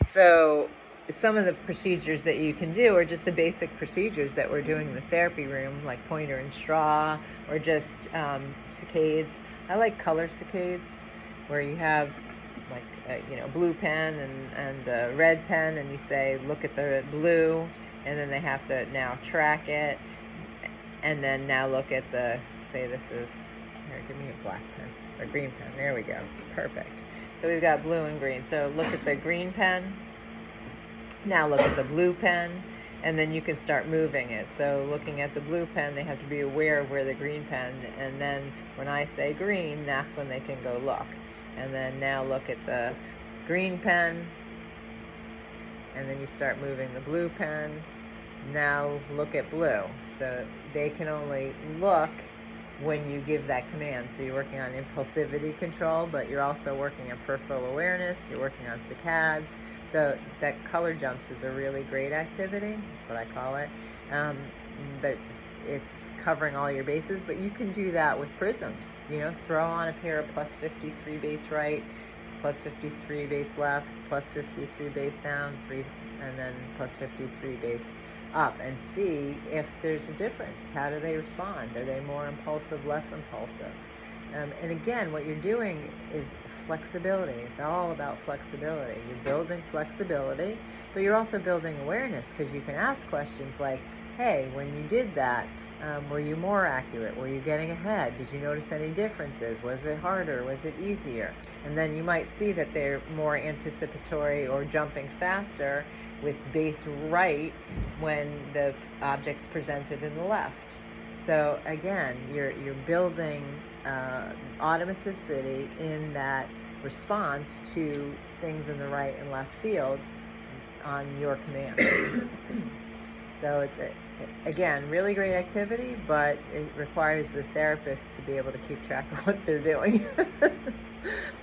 So some of the procedures that you can do are just the basic procedures that we're doing in the therapy room, like pointer and straw, or just saccades. I like color saccades, where you have like blue pen and a red pen, and you say look at the blue, and then they have to now track it, and then now look at the, say this is, here, give me a black pen or green pen. There we go. Perfect. So we've got blue and green. So look at the green pen. Now look at the blue pen, and then you can start moving it. So looking at the blue pen, they have to be aware of where the green pen, and then when I say green, that's when they can go look. And then now look at the green pen, and then you start moving the blue pen. Now look at blue. So they can only look when you give that command. So you're working on impulsivity control, but you're also working on peripheral awareness, you're working on saccades. So that color jumps is a really great activity. That's what I call it. But it's covering all your bases, but you can do that with prisms. Throw on a pair of plus 53 base right, plus 53 base left, plus 53 base down, and then plus 53 base up, and see if there's a difference. How do they respond? Are they more impulsive, less impulsive? And again, what you're doing is flexibility. It's all about flexibility. You're building flexibility, but you're also building awareness, because you can ask questions like, hey, when you did that, were you more accurate? Were you getting ahead? Did you notice any differences? Was it harder? Was it easier? And then you might see that they're more anticipatory or jumping faster with base right when the object's presented in the left. So again, you're building automaticity in that response to things in the right and left fields on your command. So it's, again, really great activity, but it requires the therapist to be able to keep track of what they're doing.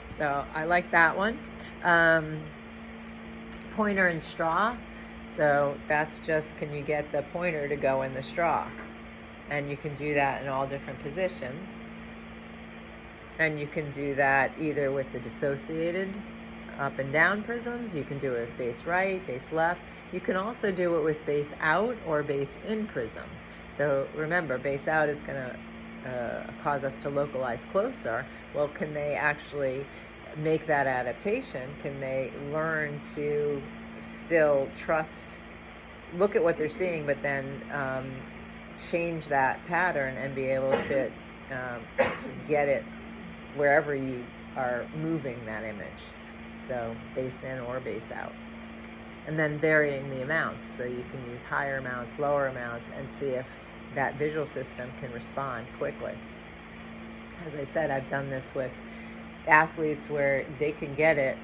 So I like that one. Pointer and straw. So that's just, can you get the pointer to go in the straw? And you can do that in all different positions. And you can do that either with the dissociated up and down prisms. You can do it with base right, base left. You can also do it with base out or base in prism. So remember, base out is going to cause us to localize closer. Well, can they actually make that adaptation? Can they learn to still trust, look at what they're seeing, but then change that pattern and be able to get it wherever you are moving that image? So base in or base out. And then varying the amounts. So you can use higher amounts, lower amounts, and see if that visual system can respond quickly. As I said, I've done this with athletes where they can get it,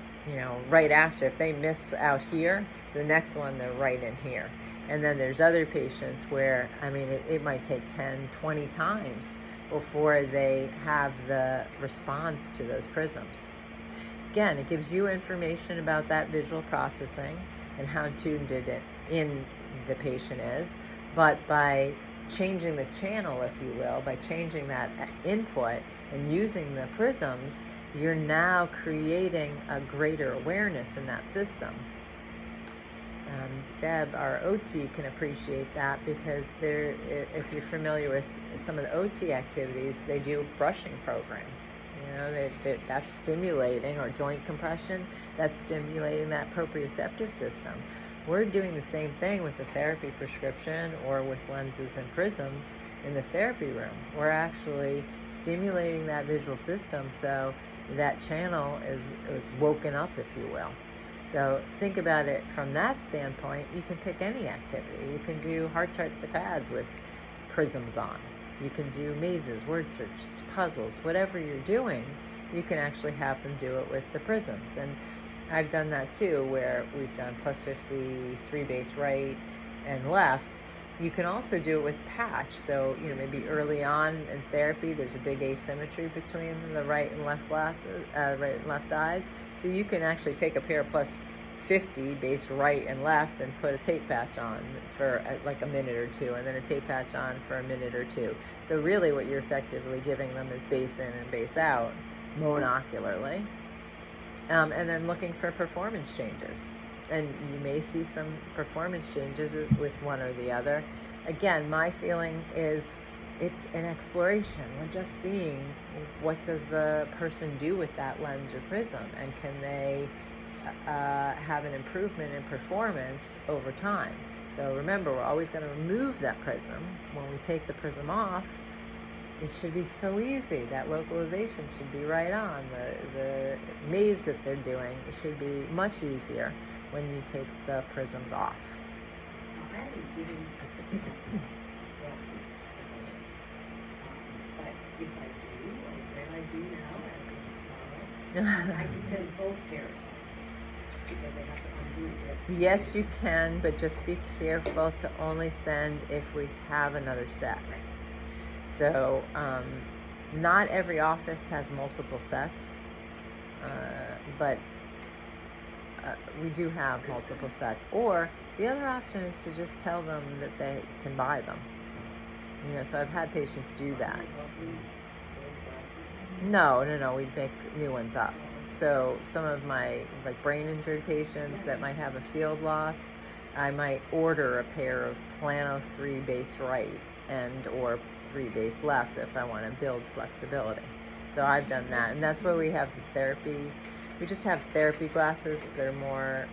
right after. If they miss out here, the next one they're right in here. And then there's other patients where, it might take 10, 20 times before they have the response to those prisms. Again, it gives you information about that visual processing and how tuned it in the patient is, but by changing the channel, if you will, by changing that input and using the prisms, you're now creating a greater awareness in that system. Deb, our OT, can appreciate that, because if you're familiar with some of the OT activities, they do a brushing program. That's stimulating, or joint compression, that's stimulating that proprioceptive system. We're doing the same thing with a therapy prescription or with lenses and prisms in the therapy room. We're actually stimulating that visual system so that channel is woken up, if you will. So think about it from that standpoint. You can pick any activity. You can do heart chart saccades with prisms on. You can do mazes, word searches, puzzles, whatever you're doing, you can actually have them do it with the prisms. And I've done that too, where we've done plus 53 base right and left. You can also do it with patch. So, maybe early on in therapy, there's a big asymmetry between the right and left glasses, right and left eyes. So you can actually take a pair of plus 50 base right and left and put a tape patch on for like a minute or two, and then a tape patch on for a minute or two. So really what you're effectively giving them is base in and base out monocularly. And then looking for performance changes. and you may see some performance changes with one or the other. Again, my feeling is it's an exploration. We're just seeing what does the person do with that lens or prism, and can they have an improvement in performance over time. So remember, we're always going to remove that prism. When we take the prism off, it should be so easy. That localization should be right on. The maze that they're doing, it should be much easier when you take the prisms off. I haven't given glasses, but if I do, or when I do now, as of tomorrow, I can send both pairs home because they have to undo it. Yes, you can, but just be careful to only send if we have another set. Right. So, not every office has multiple sets, but we do have multiple sets. Or the other option is to just tell them that they can buy them. You know, so I've had patients do that. No, we make new ones up. So some of my brain injured patients that might have a field loss, I might order a pair of Plano 3 base right and or 3 base left if I want to build flexibility. So I've done that, and that's why we have the therapy. We just have therapy glasses. They're more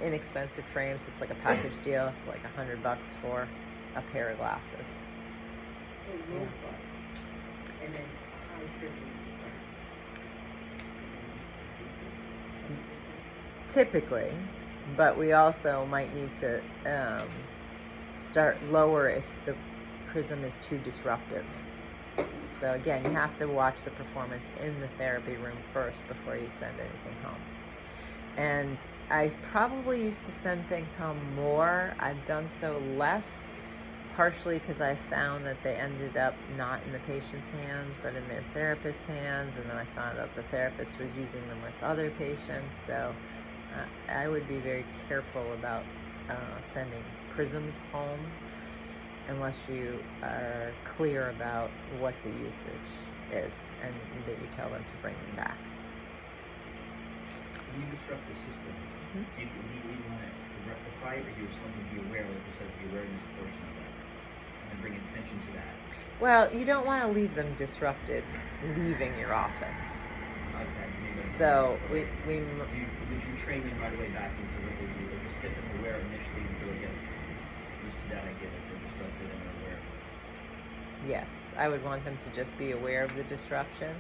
inexpensive frames. It's like a package deal. It's like $100 for a pair of glasses. So low plus, and then high prism to start. Typically, but we also might need to start lower if the prism is too disruptive. So again, you have to watch the performance in the therapy room first before you send anything home. And I probably used to send things home more. I've done so less, partially because I found that they ended up not in the patient's hands, but in their therapist's hands. And then I found out the therapist was using them with other patients. So I would be very careful about sending prisms home unless you are clear about what the usage is and that you tell them to bring them back. When you disrupt the system, do you want it to rectify it, or you just want them to be aware, like you said, the awareness portion of it, and bring attention to that? Well, you don't want to leave them disrupted leaving your office. Okay. So we Would you train them right away back into what they do, or just get them aware initially until they get used to that idea that they're disrupted and they're aware? Yes, I would want them to just be aware of the disruption.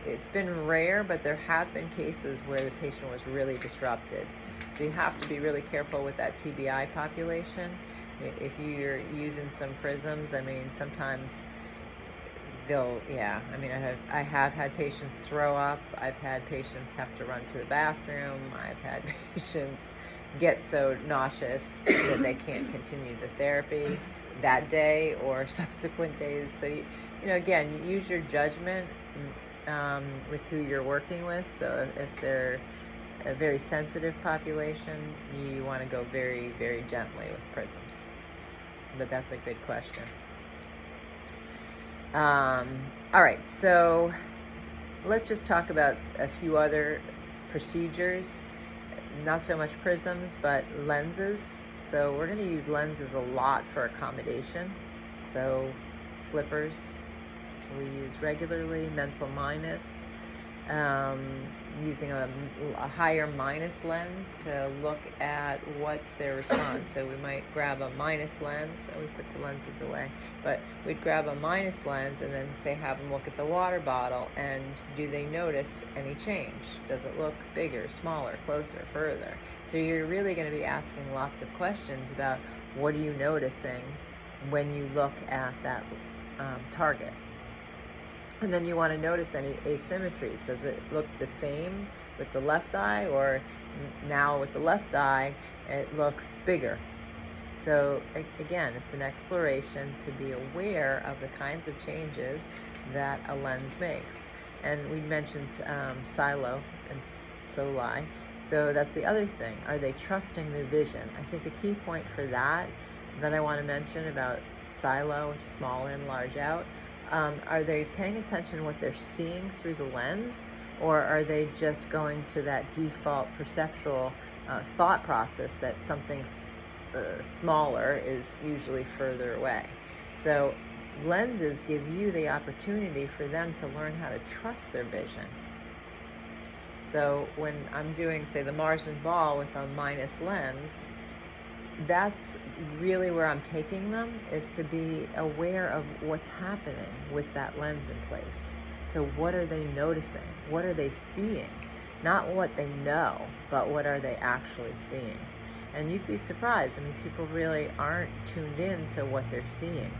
It's been rare, but there have been cases where the patient was really disrupted. So you have to be really careful with that TBI population. If you're using some prisms, I mean, sometimes I have had patients throw up. I've had patients have to run to the bathroom. I've had patients get so nauseous that they can't continue the therapy that day or subsequent days. So, again, use your judgment with who you're working with. So if they're a very sensitive population, you want to go very, very gently with prisms. But that's a good question. All right, so let's just talk about a few other procedures. Not so much prisms, but lenses. So we're going to use lenses a lot for accommodation. So flippers we use regularly, mental minus, using a higher minus lens to look at what's their response. So we might grab a minus lens, and we put the lenses away, but we'd grab a minus lens and then say have them look at the water bottle, and do they notice any change? Does it look bigger, smaller, closer, further? So you're really going to be asking lots of questions about what are you noticing when you look at that target. And then you want to notice any asymmetries. Does it look the same with the left eye, or now with the left eye it looks bigger? So again, it's an exploration to be aware of the kinds of changes that a lens makes. And we mentioned silo and soli. So that's the other thing. Are they trusting their vision? I think the key point for that I want to mention about silo, small in, large out, are they paying attention to what they're seeing through the lens, or are they just going to that default perceptual thought process that something smaller is usually further away. So lenses give you the opportunity for them to learn how to trust their vision. So when I'm doing, say, the Marsden ball with a minus lens, that's really where I'm taking them, is to be aware of what's happening with that lens in place. So what are they noticing? What are they seeing? Not what they know, but what are they actually seeing? And you'd be surprised. I mean, people really aren't tuned in to what they're seeing.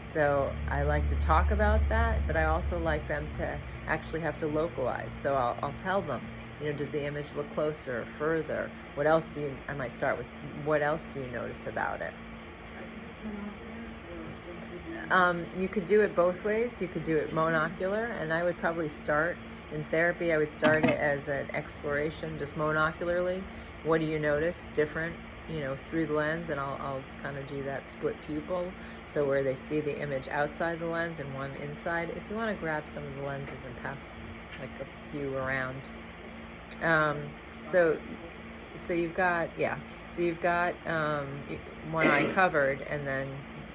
So I like to talk about that, but I also like them to actually have to localize. So I'll tell them, does the image look closer or further? What else I might start with, what else do you notice about it? Is this monocular? You could do it both ways. You could do it monocular, and I would probably start, in therapy, I would start it as an exploration, just monocularly. What do you notice different, through the lens? And I'll kind of do that split pupil, so where they see the image outside the lens and one inside. If you want to grab some of the lenses and pass like a few around. So you've got one eye covered, and then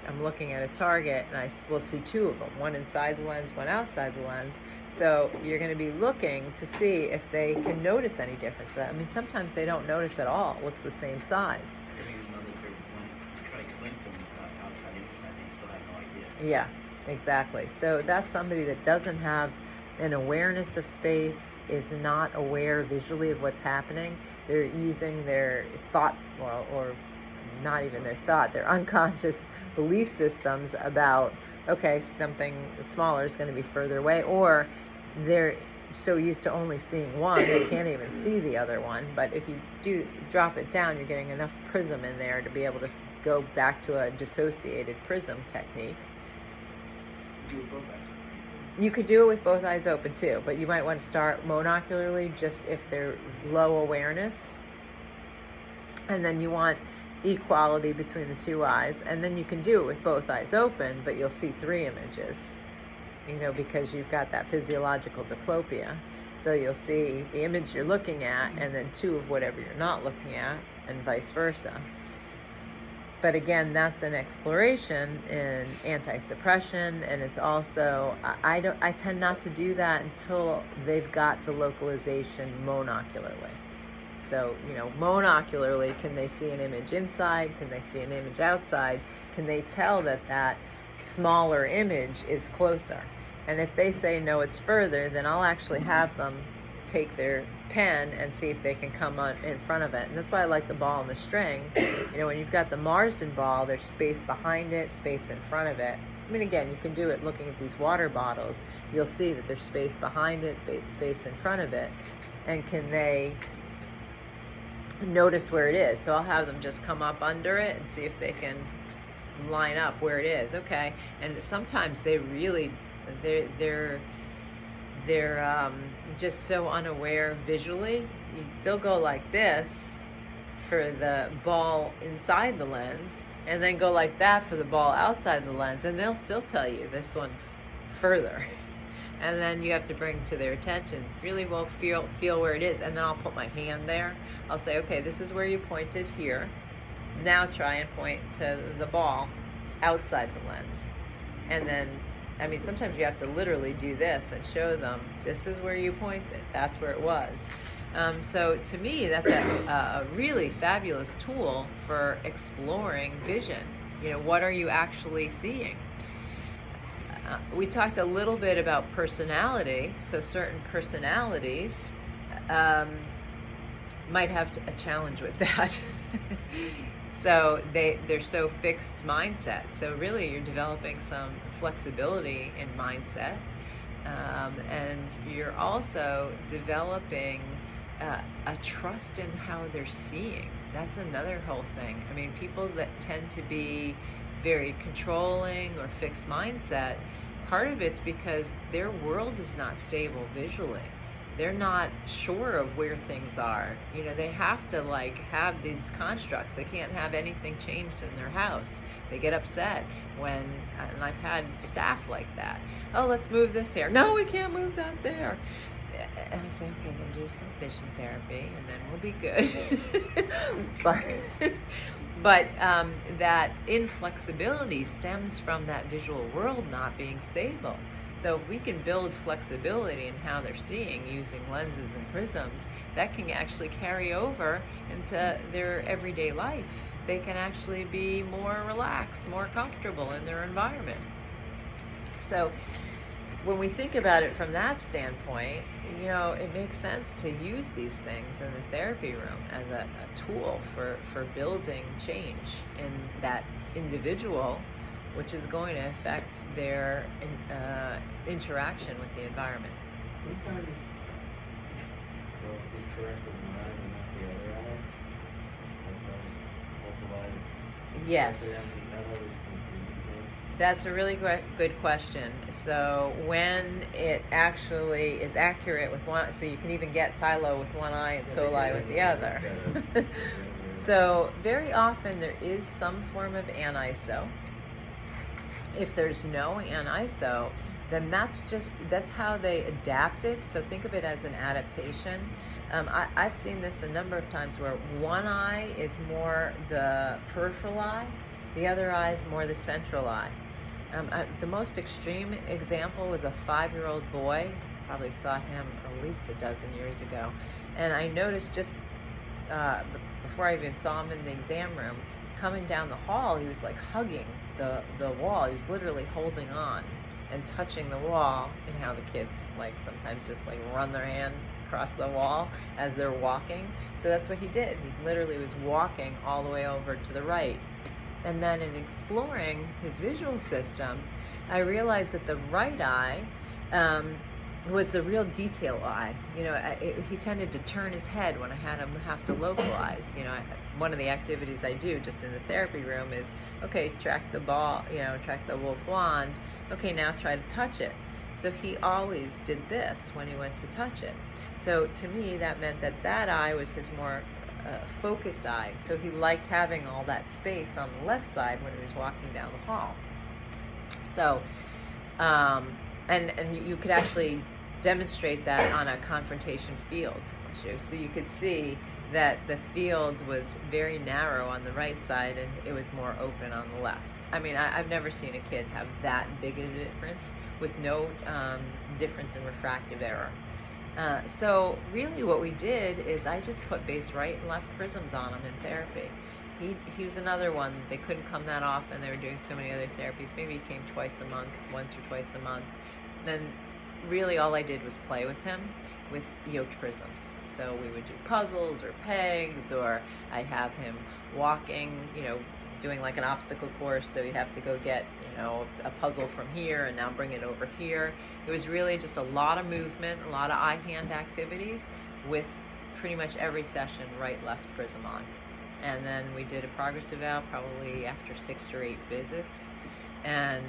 I'm looking at a target, and I will see two of them, one inside the lens, one outside the lens. So you're going to be looking to see if they can notice any difference. I mean, sometimes they don't notice at all. It looks the same size. Try to explain to them about outside and inside, they still have no idea. Yeah, exactly. So that's somebody that doesn't have an awareness of space, is not aware visually of what's happening. They're using their thought, or not even their thought, their unconscious belief systems about, okay, something smaller is going to be further away, or they're so used to only seeing one, they can't even see the other one. But if you do drop it down, you're getting enough prism in there to be able to go back to a dissociated prism technique. You do it both eyes. You could do it with both eyes open too, but you might want to start monocularly just if they're low awareness. And then you want equality between the two eyes, and then you can do it with both eyes open, but you'll see three images, because you've got that physiological diplopia. So you'll see the image you're looking at and then two of whatever you're not looking at, and vice versa. But again, that's an exploration in anti-suppression, and it's also, I tend not to do that until they've got the localization monocularly. So, monocularly, can they see an image inside? Can they see an image outside? Can they tell that smaller image is closer? And if they say, no, it's further, then I'll actually have them take their pen and see if they can come on in front of it. And that's why I like the ball and the string. When you've got the Marsden ball, there's space behind it, space in front of it. I mean, again, you can do it looking at these water bottles. You'll see that there's space behind it, space in front of it. And can they notice where it is? So I'll have them just come up under it and see if they can line up where it is. Okay. And sometimes they're just so unaware visually. They'll go like this for the ball inside the lens, and then go like that for the ball outside the lens, and they'll still tell you this one's further. And then you have to bring to their attention, really well feel where it is, and then I'll put my hand there. I'll say, okay, this is where you pointed here. Now try and point to the ball outside the lens. And then, I mean, sometimes you have to literally do this and show them, this is where you pointed, that's where it was. So to me, that's a really fabulous tool for exploring vision. What are you actually seeing? We talked a little bit about personality. So certain personalities might have a challenge with that. So they're so fixed mindset. So really you're developing some flexibility in mindset. And you're also developing a trust in how they're seeing. That's another whole thing. I mean, people that tend to be very controlling or fixed mindset, part of it's because their world is not stable visually. They're not sure of where things are. They have to have these constructs. They can't have anything changed in their house. They get upset and I've had staff like that. Oh, let's move this here. No, we can't move that there. I say, okay, then do some vision therapy, and then we'll be good. but that inflexibility stems from that visual world not being stable. So if we can build flexibility in how they're seeing using lenses and prisms, that can actually carry over into their everyday life. They can actually be more relaxed, more comfortable in their environment. So when we think about it from that standpoint, it makes sense to use these things in the therapy room as a tool for building change in that individual, which is going to affect their interaction with the environment. Sometimes the correct with one eye and not the other eye. Like those Yes. that always confuses me. That's a really good question. So when it actually is accurate with one, so you can even get Silo with one eye and Soli with the other. So very often there is some form of aniso. If there's no aniso, then that's how they adapted. So think of it as an adaptation. I've seen this a number of times where one eye is more the peripheral eye, the other eye is more the central eye. The most extreme example was a 5-year-old boy. Probably saw him at least a dozen years ago. And I noticed just before I even saw him in the exam room, coming down the hall, he was like hugging the wall. He was literally holding on and touching the wall. And how the kids like sometimes just like run their hand across the wall as they're walking. So that's what he did. He literally was walking all the way over to the right. And then in exploring his visual system, I realized that the right eye was the real detail eye. He tended to turn his head when I had him have to localize. One of the activities I do just in the therapy room is, okay, track the ball, track the wolf wand. Okay, now try to touch it. So he always did this when he went to touch it. So to me, that meant that eye was his more focused eye. So he liked having all that space on the left side when he was walking down the hall. So, and you could actually demonstrate that on a confrontation field issue. So you could see that the field was very narrow on the right side and it was more open on the left. I mean, I've never seen a kid have that big a difference with no difference in refractive error. So really what we did is I just put base right and left prisms on him in therapy. He was another one. They couldn't come that often. They were doing so many other therapies. Maybe he came once or twice a month. Then really all I did was play with him with yoked prisms. So we would do puzzles or pegs, or I'd have him walking, doing like an obstacle course. So you'd have to go get, a puzzle from here and now bring it over here. It was really just a lot of movement, a lot of eye-hand activities with pretty much every session right, left prism on. And then we did a progress eval probably after 6 or 8 visits, and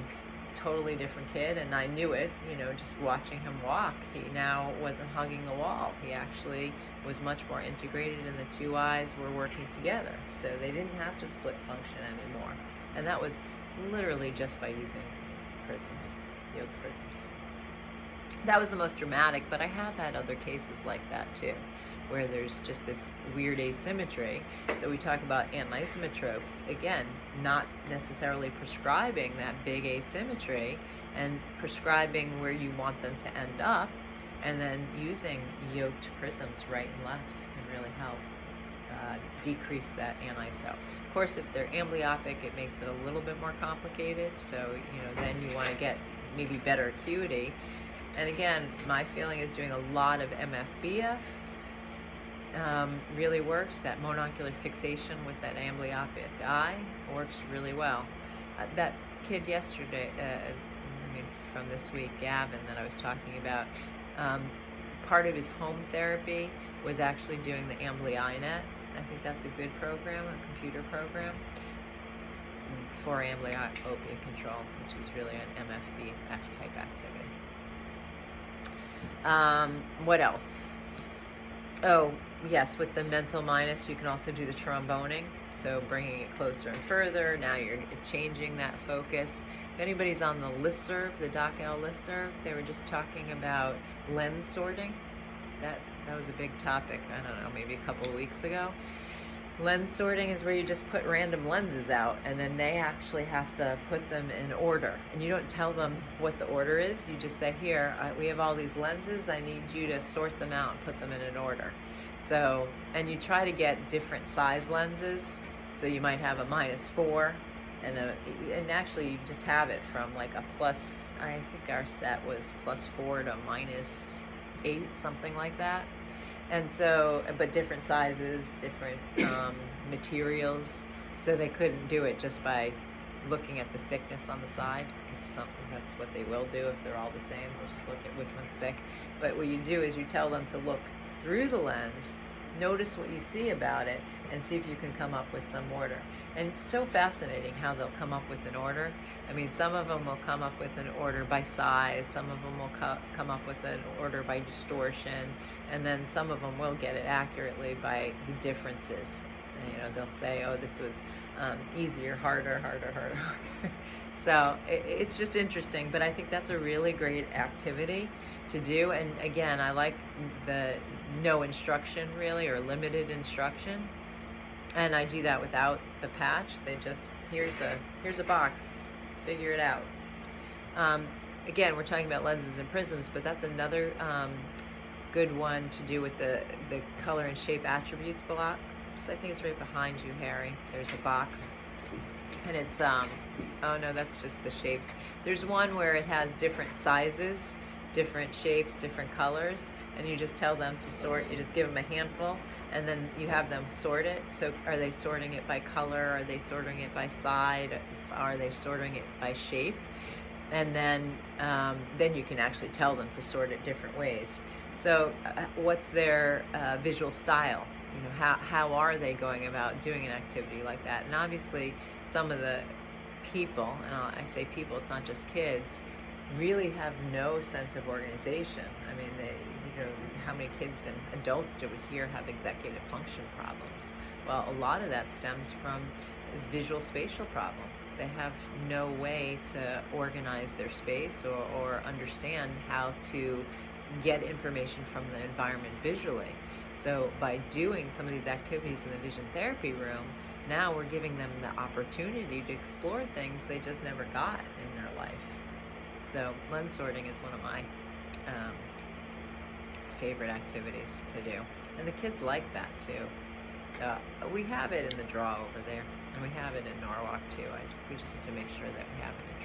totally different kid. And I knew it, just watching him walk. He now wasn't hugging the wall. He actually was much more integrated, and the two eyes were working together. So they didn't have to split function anymore. And that was literally just by using prisms, yoked prisms. That was the most dramatic, but I have had other cases like that too, where there's just this weird asymmetry. So we talk about anisometropes, again, not necessarily prescribing that big asymmetry and prescribing where you want them to end up, and then using yoked prisms right and left can really help decrease that aniso. Of course, if they're amblyopic, it makes it a little bit more complicated. So, then you want to get maybe better acuity. And again, my feeling is doing a lot of MFBF really works. That monocular fixation with that amblyopic eye works really well. That kid yesterday, from this week, Gavin, that I was talking about, part of his home therapy was actually doing the AmblyINet. I think that's a good program, a computer program for amblyopia control, which is really an MFBF type activity. What else? Oh, yes, with the mental minus, you can also do the tromboning. So bringing it closer and further. Now you're changing that focus. If anybody's on the listserv, the DocL listserv, they were just talking about lens sorting. that was a big topic. I don't know, maybe a couple of weeks ago. Lens sorting is where you just put random lenses out, and then they actually have to put them in order. And you don't tell them what the order is. You just say, here, we have all these lenses. I need you to sort them out and put them in an order. So, and you try to get different size lenses. So you might have a -4, and actually you just have it from like a plus, I think our set was +4 to -8, something like that. And so, but different sizes, different materials, so they couldn't do it just by looking at the thickness on the side, because that's what they will do if they're all the same. They'll just look at which one's thick. But what you do is you tell them to look through the lens, notice what you see about it, and see if you can come up with some order. And it's so fascinating how they'll come up with an order. I mean, some of them will come up with an order by size, some of them will come up with an order by distortion, and then some of them will get it accurately by the differences. And, you know, they'll say, oh, this was easier, harder. So it's just interesting, but I think that's a really great activity to do. And again, I like the no instruction really, or limited instruction. And I do that without the patch. They just, here's a box, figure it out. Again, we're talking about lenses and prisms, but that's another good one to do with the color and shape attributes block. So I think it's right behind you, Harry. There's a box. And it's, oh no, that's just the shapes. There's one where it has different sizes, different shapes, different colors, and you just tell them to sort. You just give them a handful, and then you have them sort it. So are they sorting it by color? Are they sorting it by side? Are they sorting it by shape? And then you can actually tell them to sort it different ways. So what's their visual style? You know, how are they going about doing an activity like that? And obviously some of the people, and I say people, it's not just kids, really have no sense of organization. I mean, how many kids and adults do we hear have executive function problems? Well, a lot of that stems from visual spatial problem. They have no way to organize their space or understand how to get information from the environment visually. So by doing some of these activities in the vision therapy room, now we're giving them the opportunity to explore things they just never got in their life. So lens sorting is one of my favorite activities to do. And the kids like that too. So we have it in the draw over there, and we have it in Norwalk too. We just have to make sure that we have it in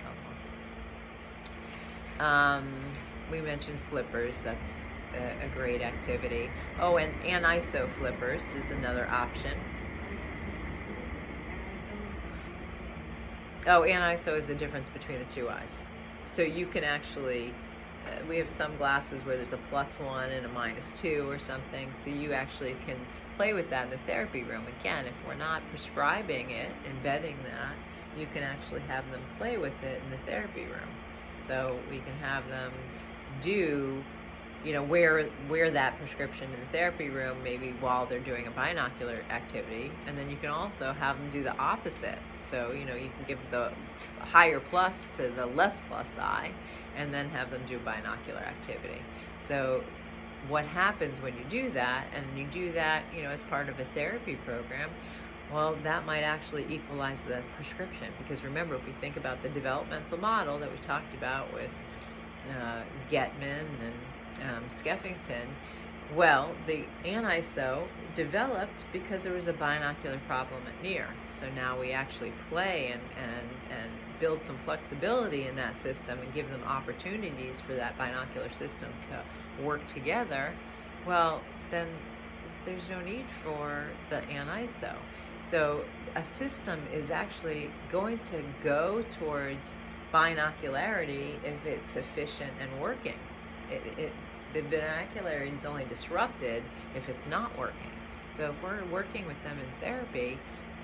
Trumbull. We mentioned flippers. That's a great activity. Oh, and aniso flippers is another option. Oh, aniso is the difference between the two eyes. So you can actually, we have some glasses where there's a +1 and a -2 or something, so you actually can play with that in the therapy room. Again, if we're not prescribing it, embedding that, you can actually have them play with it in the therapy room. So we can have them do, you know, wear that prescription in the therapy room maybe while they're doing a binocular activity, and then you can also have them do the opposite. So, you know, you can give the higher plus to the less plus eye, and then have them do binocular activity. So what happens when you do that, and you do that, you know, as part of a therapy program, well, that might actually equalize the prescription. Because remember, if we think about the developmental model that we talked about with Getman and Skeffington, well, the aniso developed because there was a binocular problem at near. So now we actually play and build some flexibility in that system and give them opportunities for that binocular system to work together. Well, then there's no need for the aniso. So a system is actually going to go towards binocularity if it's efficient and working. The binocularity is only disrupted if it's not working. So if we're working with them in therapy,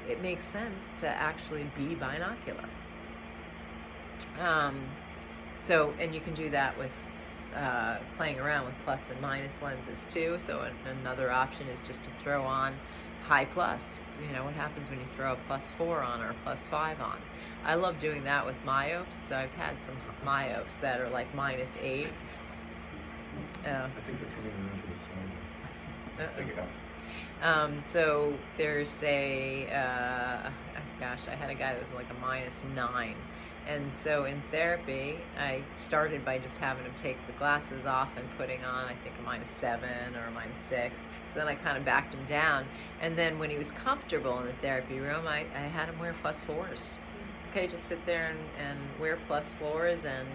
it makes sense to actually be binocular. And you can do that with playing around with plus and minus lenses too. So another option is just to throw on high plus. You know, what happens when you throw a +4 on or a +5 on? I love doing that with myopes. So I've had some myopes that are like -8. Oh. I think they're coming around to the side. Figure it out. So there's a, gosh, I had a guy that was like a -9. And so in therapy, I started by just having him take the glasses off and putting on, I think, a -7 or a -6. So then I kind of backed him down. And then when he was comfortable in the therapy room, I had him wear +4s. Okay, just sit there and wear +4s and,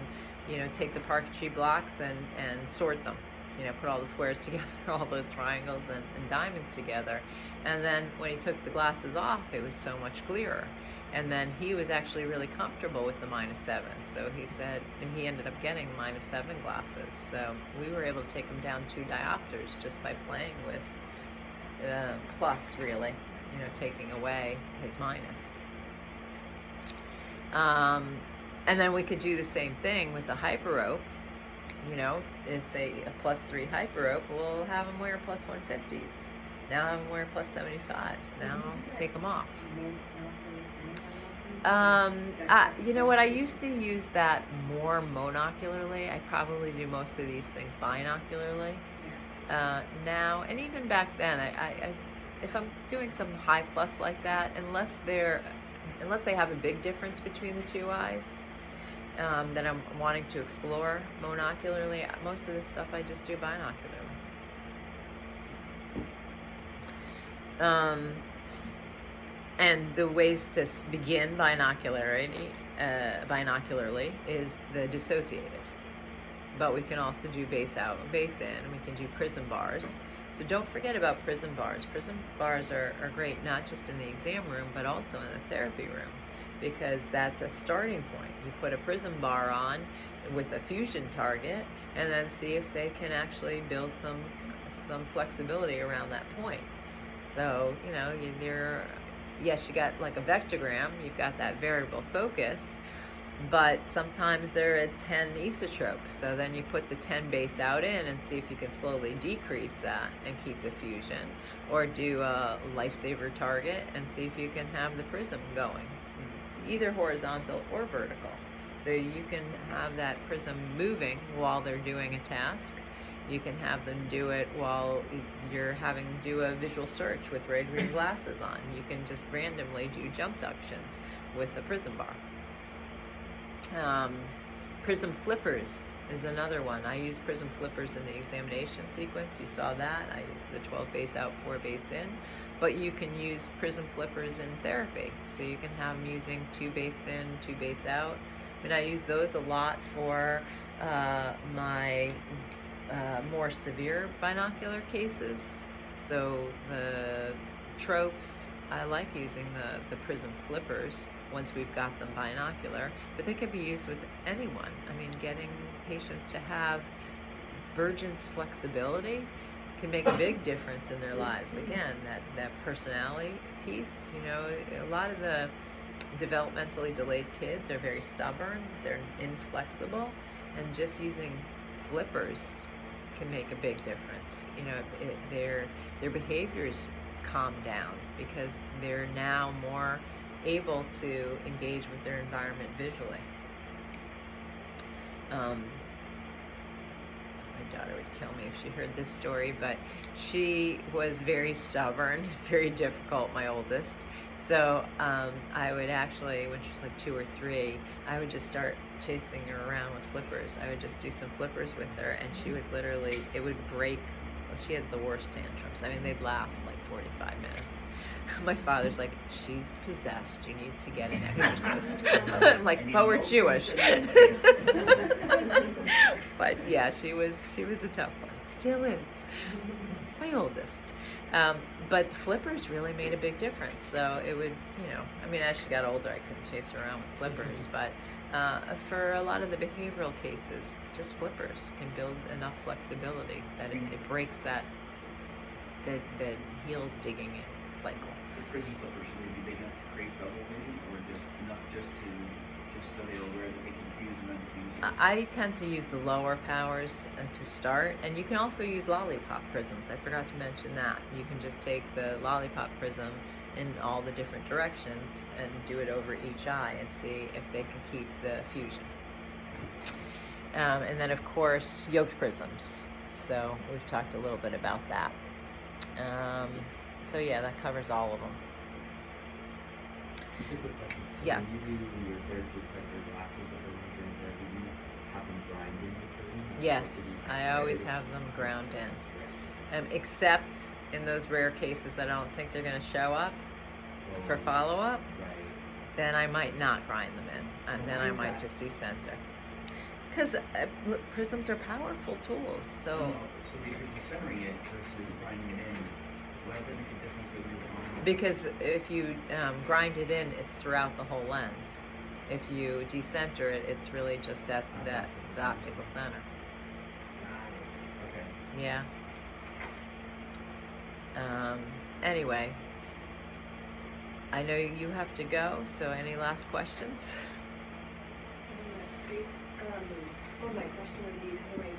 you know, take the parquetry blocks and sort them. You know, put all the squares together, all the triangles and diamonds together. And then when he took the glasses off, it was so much clearer. And then he was actually really comfortable with the -7. So he said, and he ended up getting -7 glasses. So we were able to take him down 2 diopters just by playing with plus, really, you know, taking away his minus. And then we could do the same thing with a hyperope. You know, say a +3 hyperope, we'll have them wear +150s. Now have them wear +75s. Now take them off. You know what? I used to use that more monocularly. I probably do most of these things binocularly now, and even back then, I if I'm doing some high plus like that, unless they have a big difference between the 2 eyes. That I'm wanting to explore monocularly. Most of this stuff I just do binocularly. And the ways to begin binocularly is the dissociated. But we can also do base out and base in. We can do prism bars. So don't forget about prism bars. Prism bars are great not just in the exam room, but also in the therapy room, because that's a starting point. You put a prism bar on with a fusion target and then see if they can actually build some flexibility around that point. So, you know, yes, you got like a vectogram, you've got that variable focus, but sometimes they're at 10 esotrope. So then you put the 10 base out in and see if you can slowly decrease that and keep the fusion, or do a lifesaver target and see if you can have the prism going, either horizontal or vertical. So you can have that prism moving while they're doing a task. You can have them do it while you're having them do a visual search with red-green glasses on. You can just randomly do jump ductions with a prism bar. Prism flippers is another one. I use prism flippers in the examination sequence. You saw that. I use the 12 base out, 4 base in. But you can use prism flippers in therapy. So you can have them using 2 base in, 2 base out. I mean, I use those a lot for my more severe binocular cases. So the tropes, I like using the prism flippers once we've got them binocular, but they can be used with anyone. I mean, getting patients to have Vergence flexibility can make a big difference in their lives. Again, that personality piece, you know, a lot of the developmentally delayed kids are very stubborn, they're inflexible, and just using flippers can make a big difference. You know, their behaviors calm down because they're now more able to engage with their environment visually. My daughter would kill me if she heard this story, but she was very stubborn, very difficult, my oldest. So I would actually, when she was like 2 or 3, I would just start chasing her around with flippers. I would just do some flippers with her, and she would literally, it would break. She had the worst tantrums. I mean, they'd last like 45 minutes. My father's like, she's possessed. You need to get an exorcist. I'm like, but we're Jewish. But yeah, she was a tough one. Still is. It's my oldest. But flippers really made a big difference. So it would, you know, I mean, as she got older, I couldn't chase her around with flippers. But for a lot of the behavioral cases, just flippers can build enough flexibility that it breaks that the heels digging in cycle. The prism flippers, should they be big enough to create double vision, or just enough just so they're aware that they can fuse and unfuse? I tend to use the lower powers to start, and you can also use lollipop prisms. I forgot to mention that. You can just take the lollipop prism in all the different directions and do it over each eye and see if they can keep the fusion. And then, of course, yoked prisms. So we've talked a little bit about that. So yeah, that covers all of them. Just a quick question. So Yeah. when you do your therapy, like your glasses that are during therapy, do you have them grind in the prism? Yes, I always have them ground in. Except in those rare cases that I don't think they're going to show up for follow-up, Right. then I might not grind them in, and then I might just decenter. Because prisms are powerful tools, so So if you're decentering it versus grinding it in, why does that make a difference with your because if you grind it in, it's throughout the whole lens. If you decenter it, it's really just at the optical center. Okay. Yeah. Anyway, I know you have to go, so any last questions? That's great. Well, my question would be, how do I